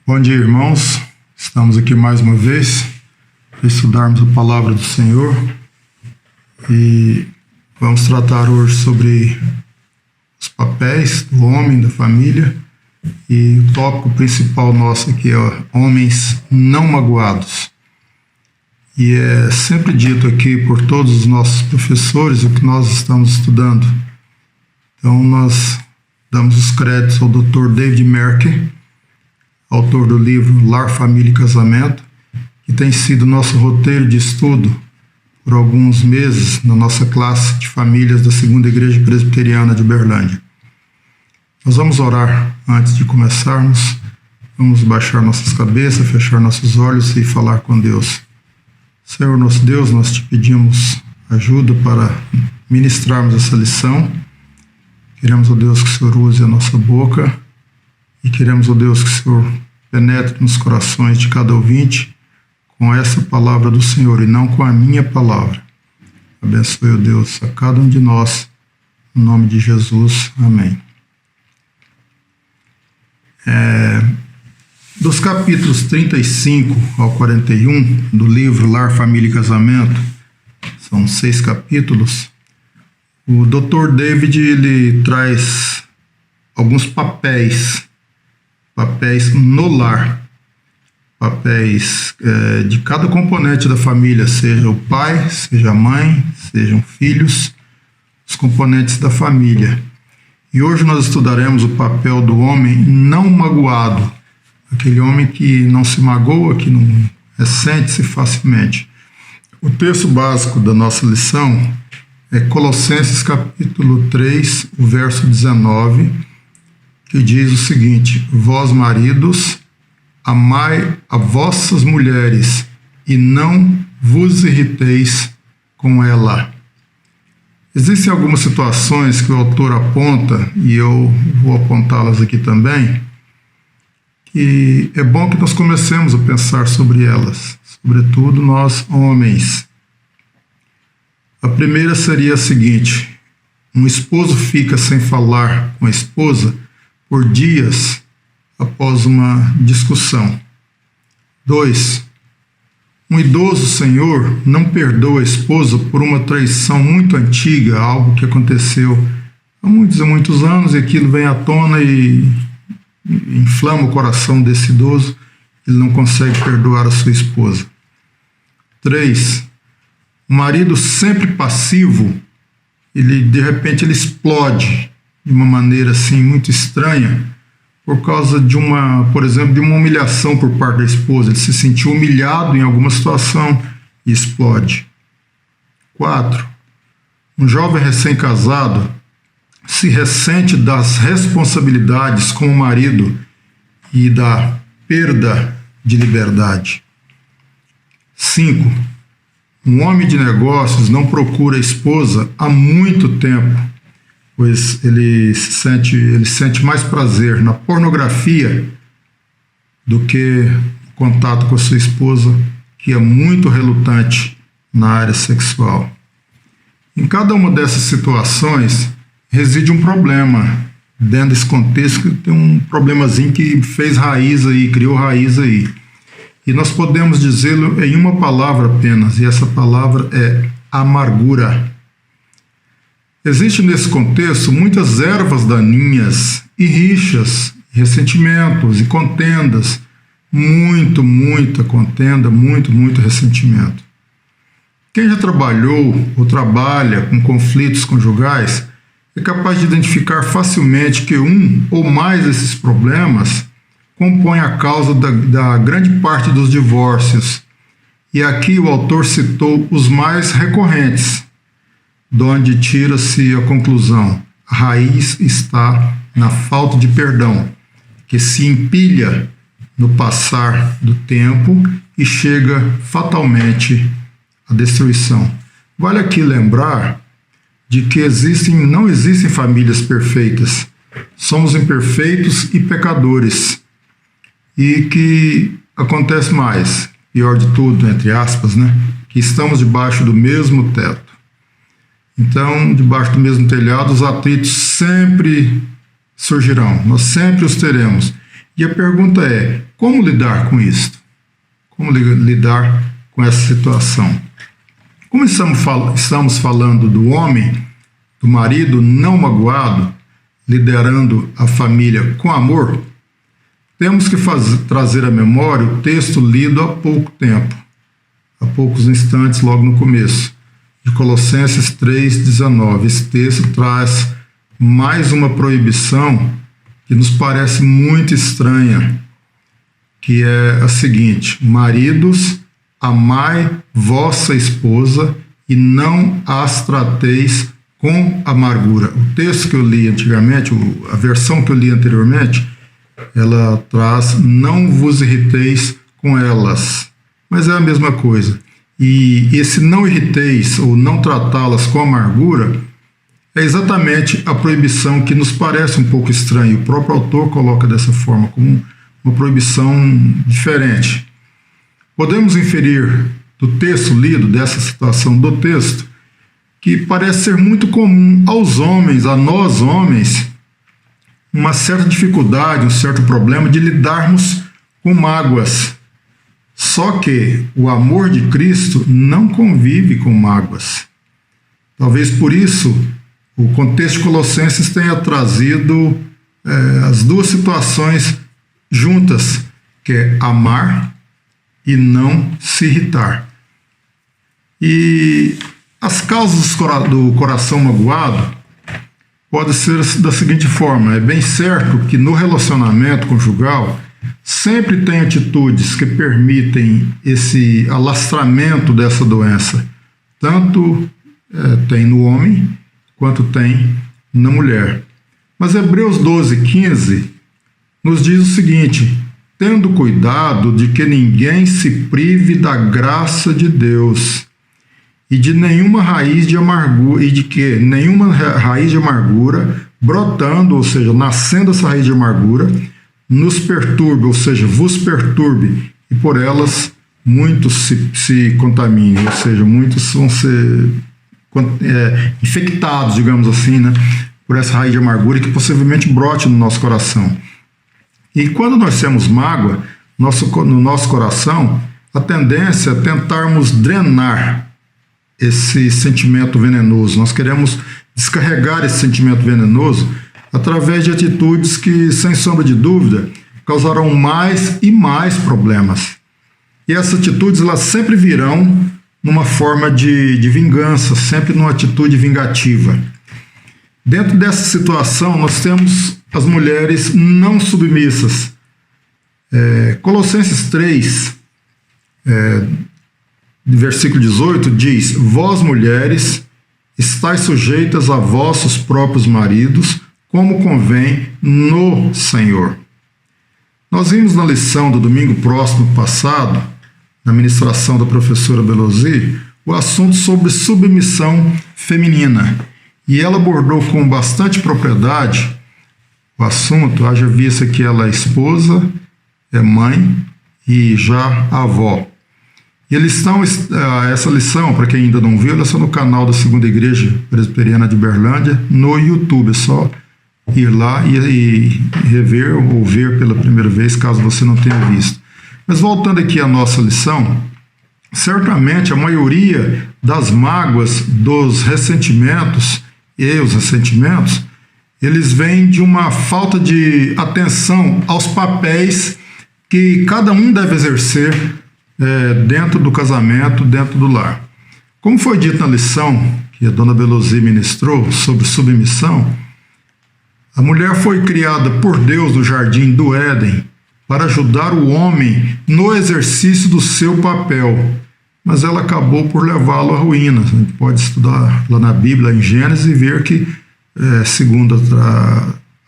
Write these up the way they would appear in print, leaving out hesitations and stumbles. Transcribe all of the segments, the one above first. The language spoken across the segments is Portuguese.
Bom dia, irmãos. Estamos aqui mais uma vez para estudarmos a palavra do Senhor e vamos tratar hoje sobre os papéis do homem, da família, e o tópico principal nosso aqui é homens não magoados. E é sempre dito aqui por todos os nossos professores o que nós estamos estudando. Então nós damos os créditos ao Dr. David Merck, autor do livro Lar, Família e Casamento, que tem sido nosso roteiro de estudo por alguns meses na nossa classe de famílias da Segunda Igreja Presbiteriana de Uberlândia. Nós vamos orar antes de começarmos, vamos baixar nossas cabeças, fechar nossos olhos e falar com Deus. Senhor nosso Deus, nós te pedimos ajuda para ministrarmos essa lição. Queremos, ó Deus, que o Senhor use a nossa boca e queremos, ó Deus, que o Senhor penetre nos corações de cada ouvinte com essa palavra do Senhor e não com a minha palavra. Abençoe, ó Deus, a cada um de nós, no nome de Jesus. Amém. Dos capítulos 35 ao 41 do livro Lar, Família e Casamento, são 6 capítulos, o Dr. David ele traz alguns papéis no lar, papéis de cada componente da família, seja o pai, seja a mãe, sejam filhos, os componentes da família. E hoje nós estudaremos o papel do homem não magoado, aquele homem que não se magoa, que não ressente-se facilmente. O texto básico da nossa lição é Colossenses capítulo 3, o verso 19, que diz o seguinte: Vós, maridos, amai a vossas mulheres e não vos irriteis com ela. Existem algumas situações que o autor aponta, e eu vou apontá-las aqui também, que é bom que nós comecemos a pensar sobre elas, sobretudo nós homens. A primeira seria a seguinte: um esposo fica sem falar com a esposa por dias após uma discussão. 2. Um idoso senhor não perdoa a esposa por uma traição muito antiga, algo que aconteceu há muitos anos, e aquilo vem à tona e inflama o coração desse idoso, ele não consegue perdoar a sua esposa. 3. O marido sempre passivo, de repente ele explode de uma maneira assim muito estranha, por causa por exemplo, de uma humilhação por parte da esposa. Ele se sentiu humilhado em alguma situação e explode. 4. Um jovem recém-casado se ressente das responsabilidades como marido e da perda de liberdade. 5. Um homem de negócios não procura a esposa há muito tempo, pois ele sente mais prazer na pornografia do que no contato com a sua esposa, que é muito relutante na área sexual. Em cada uma dessas situações reside um problema. Dentro desse contexto tem um problemazinho que fez raiz aí, criou raiz aí. E nós podemos dizê-lo em uma palavra apenas, e essa palavra é amargura. Existem nesse contexto muitas ervas daninhas e rixas, ressentimentos e contendas, muita contenda, muito ressentimento. Quem já trabalhou ou trabalha com conflitos conjugais é capaz de identificar facilmente que um ou mais desses problemas compõem a causa da grande parte dos divórcios. E aqui o autor citou os mais recorrentes, de onde tira-se a conclusão: a raiz está na falta de perdão, que se empilha no passar do tempo e chega fatalmente à destruição. Vale aqui lembrar de que não existem famílias perfeitas. Somos imperfeitos e pecadores. E que acontece mais, pior de tudo, entre aspas, que estamos debaixo do mesmo teto. Então, debaixo do mesmo telhado, os atritos sempre surgirão, nós sempre os teremos. E a pergunta é: Como lidar com isto? Como lidar com essa situação? Como estamos falando do homem, do marido não magoado, liderando a família com amor, temos que trazer à memória o texto lido há pouco tempo, há poucos instantes, logo no começo, de Colossenses 3,19. Esse texto traz mais uma proibição que nos parece muito estranha, que é a seguinte: maridos, amai vossa esposa e não as trateis com amargura. O texto que eu li antigamente, a versão que eu li anteriormente, ela traz: não vos irriteis com elas. Mas é a mesma coisa. E esse não irriteis ou não tratá-las com amargura é exatamente a proibição que nos parece um pouco estranha. O próprio autor coloca dessa forma, como uma proibição diferente. Podemos inferir do texto lido, dessa situação do texto, que parece ser muito comum aos homens, a nós homens, uma certa dificuldade, um certo problema de lidarmos com mágoas. Só que o amor de Cristo não convive com mágoas. Talvez por isso o contexto de Colossenses tenha trazido as duas situações juntas, que é amar e não se irritar. E as causas do coração magoado podem ser da seguinte forma: é bem certo que no relacionamento conjugal sempre tem atitudes que permitem esse alastramento dessa doença. Tanto tem no homem, quanto tem na mulher. Mas Hebreus 12:15 nos diz o seguinte: tendo cuidado de que ninguém se prive da graça de Deus, e de nenhuma raiz de amargura, e de que nenhuma raiz de amargura brotando, ou seja, nascendo essa raiz de amargura, nos perturbe, ou seja, vos perturbe, e por elas muitos se contaminem, ou seja, muitos vão ser infectados, digamos assim, né, por essa raiz de amargura que possivelmente brote no nosso coração. E quando nós temos mágoa no nosso coração, a tendência é tentarmos drenar esse sentimento venenoso. Nós queremos descarregar esse sentimento venenoso através de atitudes que, sem sombra de dúvida, causarão mais e mais problemas. E essas atitudes, elas sempre virão numa forma de vingança, sempre numa atitude vingativa. Dentro dessa situação, nós temos as mulheres não submissas. Colossenses 3, versículo 18, diz: vós, mulheres, estáis sujeitas a vossos próprios maridos, como convém no Senhor. Nós vimos na lição do domingo próximo passado, na ministração da professora Belosi, o assunto sobre submissão feminina. E ela abordou com bastante propriedade o assunto, haja vista que ela é esposa, é mãe e já avó. E essa lição, para quem ainda não viu, ela está no canal da Segunda Igreja Presbiteriana de Berlândia, no YouTube. É só ir lá e rever ou ver pela primeira vez, caso você não tenha visto. Mas voltando aqui à nossa lição, certamente a maioria das mágoas, dos ressentimentos e os ressentimentos, eles vêm de uma falta de atenção aos papéis que cada um deve exercer dentro do casamento, dentro do lar. Como foi dito na lição que a dona Belosi ministrou sobre submissão, a mulher foi criada por Deus no jardim do Éden para ajudar o homem no exercício do seu papel, mas ela acabou por levá-lo à ruína. A gente pode estudar lá na Bíblia, em Gênesis, e ver que, segundo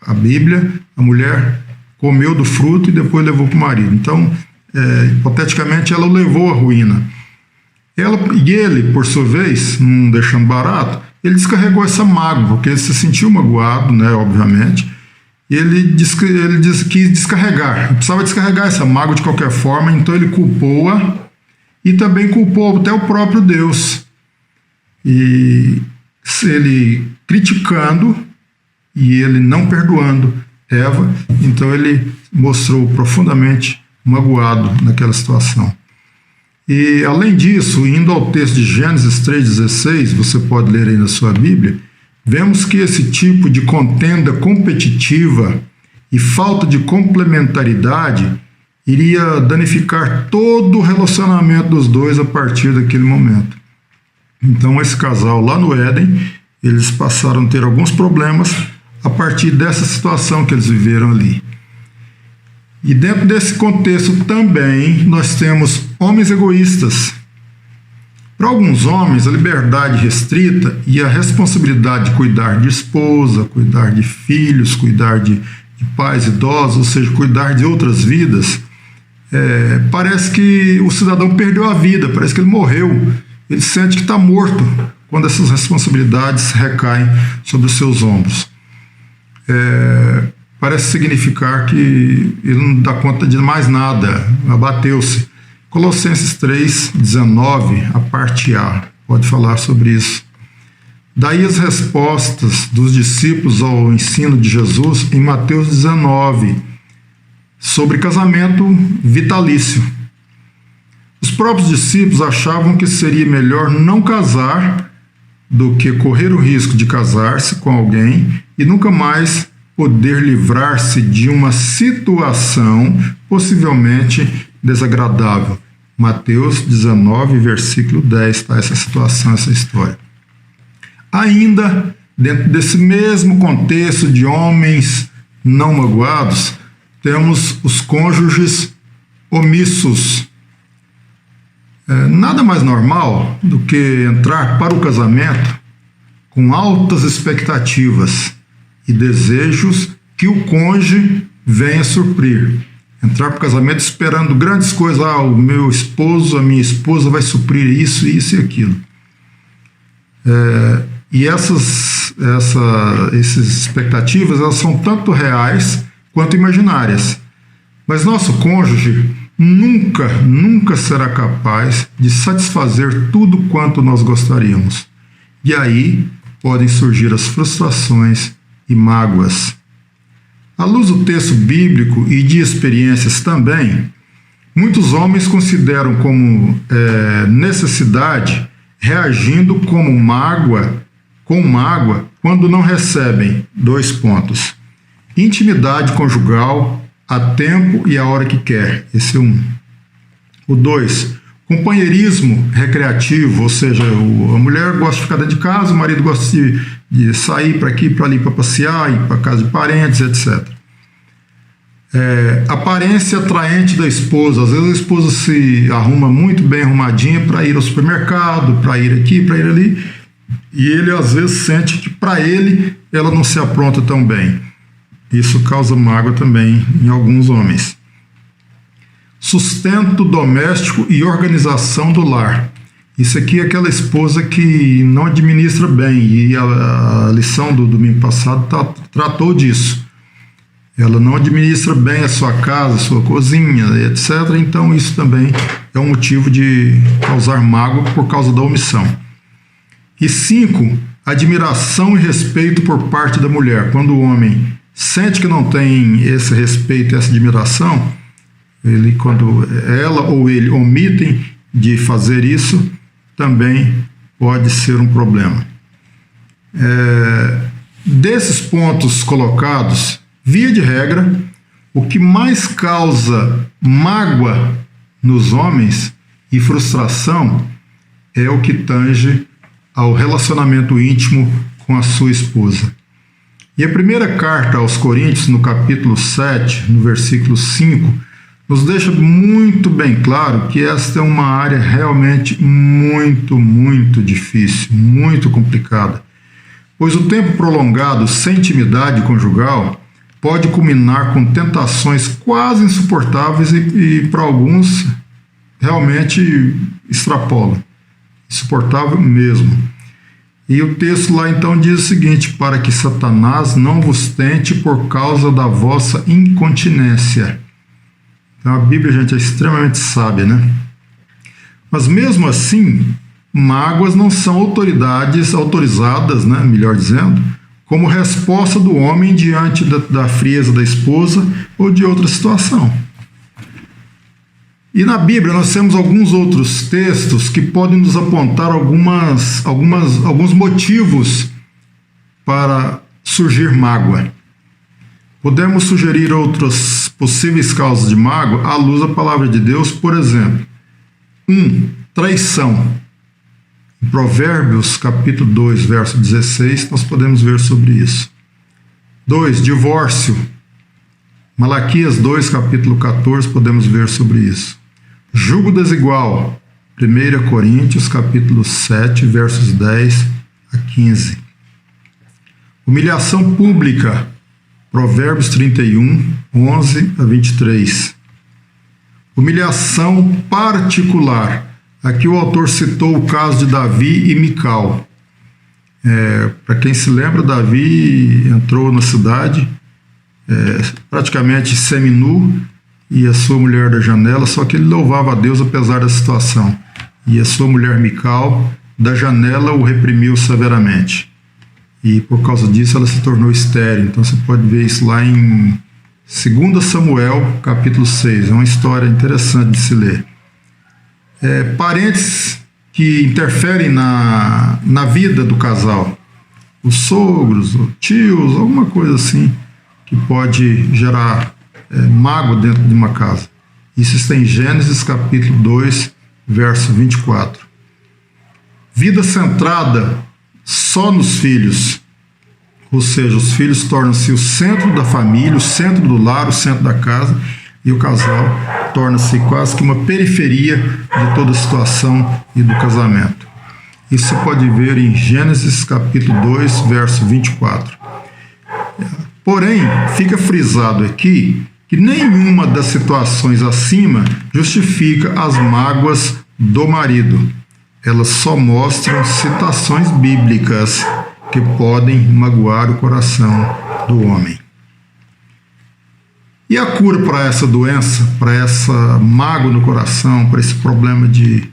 a Bíblia, a mulher comeu do fruto e depois levou para o marido. Então, hipoteticamente, ela o levou à ruína. E ele, por sua vez, não deixando barato, ele descarregou essa mágoa, porque ele se sentiu magoado, né, obviamente, e ele quis descarregar. Ele precisava descarregar essa mágoa de qualquer forma, então ele culpou-a e também culpou até o próprio Deus. E ele criticando e ele não perdoando Eva, então ele mostrou profundamente magoado naquela situação. E, além disso, indo ao texto de Gênesis 3,16, você pode ler aí na sua Bíblia, vemos que esse tipo de contenda competitiva e falta de complementaridade iria danificar todo o relacionamento dos dois a partir daquele momento. Então, esse casal lá no Éden, eles passaram a ter alguns problemas a partir dessa situação que eles viveram ali. E dentro desse contexto também nós temos homens egoístas. Para alguns homens, a liberdade restrita e a responsabilidade de cuidar de esposa, cuidar de filhos, cuidar de pais idosos, ou seja, cuidar de outras vidas, parece que o cidadão perdeu a vida, parece que ele morreu. Ele sente que está morto quando essas responsabilidades recaem sobre os seus ombros. Parece significar que ele não dá conta de mais nada, abateu-se. Colossenses 3,19, a parte A, pode falar sobre isso. Daí as respostas dos discípulos ao ensino de Jesus em Mateus 19, sobre casamento vitalício. Os próprios discípulos achavam que seria melhor não casar do que correr o risco de casar-se com alguém e nunca mais poder livrar-se de uma situação possivelmente desagradável. Mateus 19, versículo 10, está essa situação, essa história. Ainda dentro desse mesmo contexto de homens não magoados, temos os cônjuges omissos. Nada mais normal do que entrar para o casamento com altas expectativas e desejos que o cônjuge venha suprir. Entrar para o casamento esperando grandes coisas. O meu esposo, a minha esposa vai suprir isso, isso e aquilo. E essas expectativas, elas são tanto reais quanto imaginárias. Mas nosso cônjuge nunca será capaz de satisfazer tudo quanto nós gostaríamos. E aí podem surgir as frustrações e mágoas. À luz do texto bíblico e de experiências também, muitos homens consideram como necessidade reagindo com mágoa quando não recebem 2 pontos. Intimidade conjugal a tempo e a hora que quer. Esse é 1. O 2, companheirismo recreativo, ou seja, a mulher gosta de ficar dentro de casa, o marido gosta de sair para aqui, para ali, para passear, ir para casa de parentes, etc. Aparência atraente da esposa. Às vezes a esposa se arruma muito bem arrumadinha para ir ao supermercado, para ir aqui, para ir ali, e ele às vezes sente que para ele ela não se apronta tão bem. Isso causa mágoa também em alguns homens. Sustento doméstico e organização do lar. Isso aqui é aquela esposa que não administra bem, e a lição do domingo passado tratou disso. Ela não administra bem a sua casa, a sua cozinha, etc. Então isso também é um motivo de causar mágoa por causa da omissão. E 5, admiração e respeito por parte da mulher. Quando o homem sente que não tem esse respeito, essa admiração, quando ela ou ele omitem de fazer isso, também pode ser um problema. Desses pontos colocados, via de regra, o que mais causa mágoa nos homens e frustração é o que tange ao relacionamento íntimo com a sua esposa. E a primeira carta aos Coríntios, no capítulo 7, no versículo 5, nos deixa muito bem claro que esta é uma área realmente muito difícil, muito complicada, pois o tempo prolongado sem intimidade conjugal pode culminar com tentações quase insuportáveis e para alguns realmente extrapola, insuportável mesmo. E o texto lá então diz o seguinte: para que Satanás não vos tente por causa da vossa incontinência. Então a Bíblia, gente, é extremamente sábia, né? Mas mesmo assim, mágoas não são autorizadas, né, melhor dizendo, como resposta do homem diante da frieza da esposa ou de outra situação. E na Bíblia nós temos alguns outros textos que podem nos apontar alguns motivos para surgir mágoa. Podemos sugerir outras possíveis causas de mágoa à luz da palavra de Deus, por exemplo. 1. Traição. Em Provérbios, capítulo 2, verso 16, nós podemos ver sobre isso. 2. Divórcio. Malaquias 2, capítulo 14, podemos ver sobre isso. Jugo desigual. 1 Coríntios, capítulo 7, versos 10 a 15. Humilhação pública. Provérbios 31, 11 a 23. Humilhação particular. Aqui o autor citou o caso de Davi e Mical. Para quem se lembra, Davi entrou na cidade praticamente seminu e a sua mulher da janela, só que ele louvava a Deus apesar da situação. E a sua mulher Mical, da janela, o reprimiu severamente. E por causa disso ela se tornou estéril. Então você pode ver isso lá em 2 Samuel, capítulo 6. É uma história interessante de se ler. Parentes que interferem na vida do casal. Os sogros, os tios, alguma coisa assim, que pode gerar mágoa dentro de uma casa. Isso está em Gênesis, capítulo 2, verso 24. Vida centrada só nos filhos. Ou seja, os filhos tornam-se o centro da família, o centro do lar, o centro da casa, e o casal torna-se quase que uma periferia de toda a situação e do casamento. Isso você pode ver em Gênesis capítulo 2, verso 24. Porém, fica frisado aqui que nenhuma das situações acima justifica as mágoas do marido. Elas só mostram citações bíblicas que podem magoar o coração do homem. E a cura para essa doença, para essa mágoa no coração, para esse problema de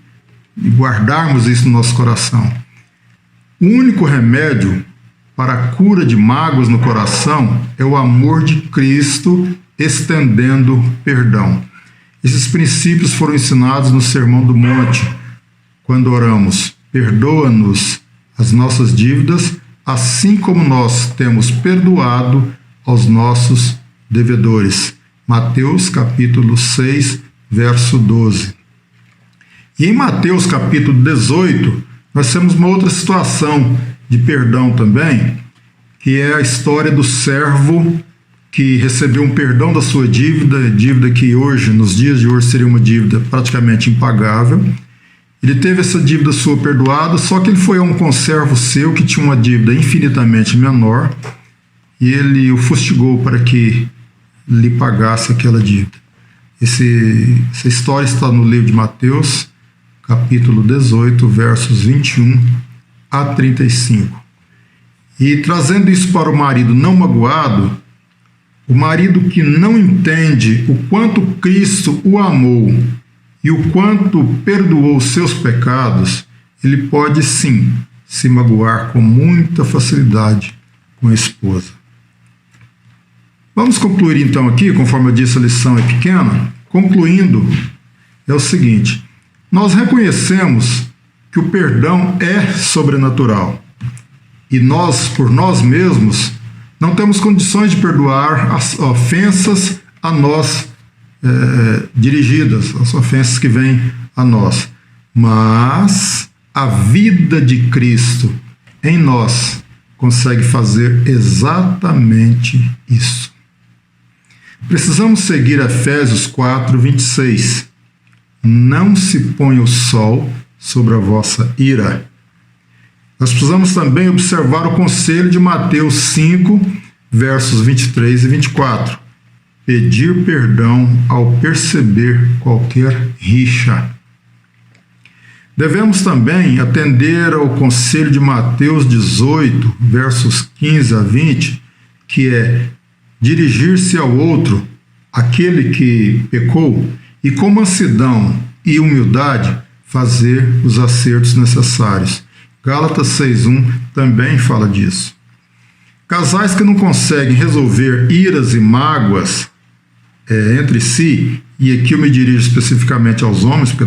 guardarmos isso no nosso coração? O único remédio para a cura de mágoas no coração é o amor de Cristo estendendo perdão. Esses princípios foram ensinados no Sermão do Monte, quando oramos: perdoa-nos as nossas dívidas, assim como nós temos perdoado aos nossos devedores. Mateus capítulo 6, verso 12. E em Mateus capítulo 18, nós temos uma outra situação de perdão também, que é a história do servo que recebeu um perdão da sua dívida que hoje, nos dias de hoje, seria uma dívida praticamente impagável. Ele teve essa dívida sua perdoada, só que ele foi a um conservo seu que tinha uma dívida infinitamente menor, e ele o fustigou para que lhe pagasse aquela dívida. Essa história está no livro de Mateus, capítulo 18, versos 21 a 35. E trazendo isso para o marido não magoado, o marido que não entende o quanto Cristo o amou e o quanto perdoou seus pecados, ele pode sim se magoar com muita facilidade com a esposa. Vamos concluir então aqui, conforme eu disse, a lição é pequena. Concluindo, é o seguinte: nós reconhecemos que o perdão é sobrenatural e nós, por nós mesmos, não temos condições de perdoar as ofensas a nós dirigidas, as ofensas que vêm a nós. Mas a vida de Cristo em nós consegue fazer exatamente isso. Precisamos seguir Efésios 4, 26. Não se ponha o sol sobre a vossa ira. Nós precisamos também observar o conselho de Mateus 5, versos 23 e 24. Pedir perdão ao perceber qualquer rixa. Devemos também atender ao conselho de Mateus 18, versos 15 a 20, que é dirigir-se ao outro, aquele que pecou, e com mansidão e humildade fazer os acertos necessários. Gálatas 6:1 também fala disso. Casais que não conseguem resolver iras e mágoas entre si, e aqui eu me dirijo especificamente aos homens, porque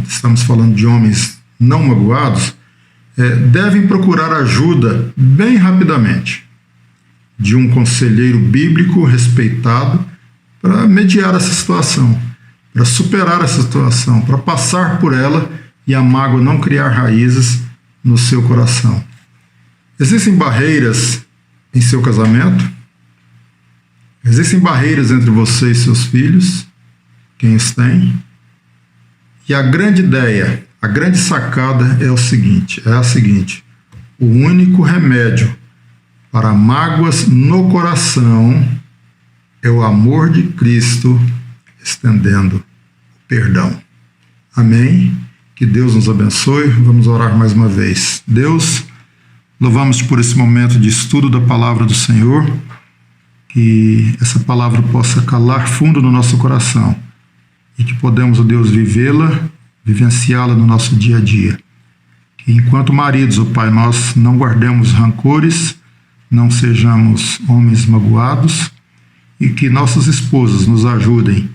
estamos falando de homens não magoados, devem procurar ajuda bem rapidamente de um conselheiro bíblico respeitado para mediar essa situação, para superar essa situação, para passar por ela e a mágoa não criar raízes no seu coração. Existem barreiras em seu casamento? Existem barreiras entre você e seus filhos? Quem os tem? E a grande ideia, a grande sacada é a seguinte: o único remédio para mágoas no coração é o amor de Cristo estendendo o perdão. Amém? Que Deus nos abençoe. Vamos orar mais uma vez. Deus, louvamos-te por esse momento de estudo da palavra do Senhor, que essa palavra possa calar fundo no nosso coração e que podemos, ó Deus, vivê-la, vivenciá-la no nosso dia a dia. Que enquanto maridos, ó Pai, nós não guardemos rancores, não sejamos homens magoados e que nossas esposas nos ajudem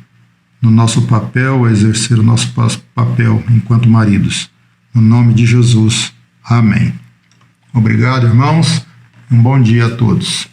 no nosso papel, a exercer o nosso papel enquanto maridos. No nome de Jesus. Amém. Obrigado, irmãos. Um bom dia a todos.